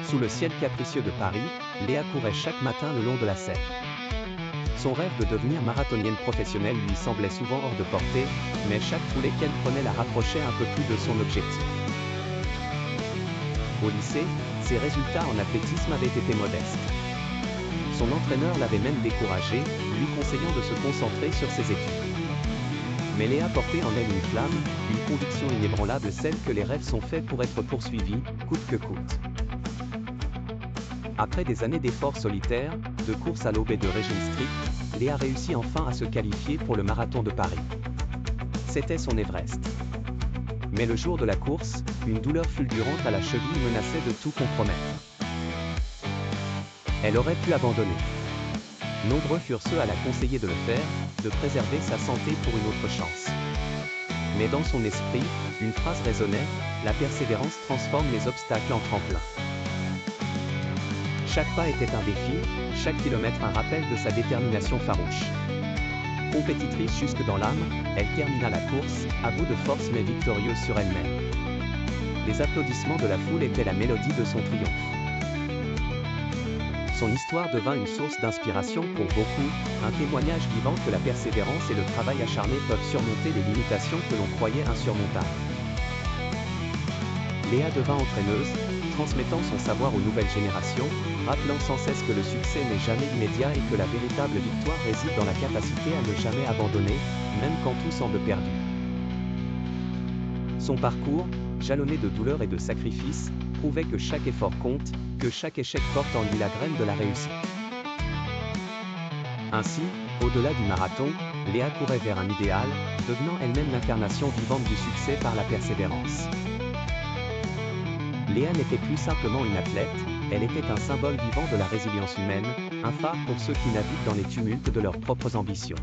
Sous le ciel capricieux de Paris, Léa courait chaque matin le long de la Seine. Son rêve de devenir marathonienne professionnelle lui semblait souvent hors de portée, mais chaque foulée qu'elle prenait la rapprochait un peu plus de son objectif. Au lycée, ses résultats en athlétisme avaient été modestes. Son entraîneur l'avait même découragée, lui conseillant de se concentrer sur ses études. Mais Léa portait en elle une flamme, une conviction inébranlable, celle que les rêves sont faits pour être poursuivis, coûte que coûte. Après des années d'efforts solitaires, de courses à l'aube et de régime strict, Léa réussit enfin à se qualifier pour le marathon de Paris. C'était son Everest. Mais le jour de la course, une douleur fulgurante à la cheville menaçait de tout compromettre. Elle aurait pu abandonner. Nombreux furent ceux à la conseiller de le faire, de préserver sa santé pour une autre chance. Mais dans son esprit, une phrase résonnait, la persévérance transforme les obstacles en tremplin. Chaque pas était un défi, chaque kilomètre un rappel de sa détermination farouche. Compétitrice jusque dans l'âme, elle termina la course, à bout de force mais victorieuse sur elle-même. Les applaudissements de la foule étaient la mélodie de son triomphe. Son histoire devint une source d'inspiration pour beaucoup, un témoignage vivant que la persévérance et le travail acharné peuvent surmonter les limitations que l'on croyait insurmontables. Léa devint entraîneuse, transmettant son savoir aux nouvelles générations, rappelant sans cesse que le succès n'est jamais immédiat et que la véritable victoire réside dans la capacité à ne jamais abandonner, même quand tout semble perdu. Son parcours, jalonné de douleurs et de sacrifices, prouvait que chaque effort compte, que chaque échec porte en lui la graine de la réussite. Ainsi, au-delà du marathon, Léa courait vers un idéal, devenant elle-même l'incarnation vivante du succès par la persévérance. Léa n'était plus simplement une athlète, elle était un symbole vivant de la résilience humaine, un phare pour ceux qui naviguent dans les tumultes de leurs propres ambitions.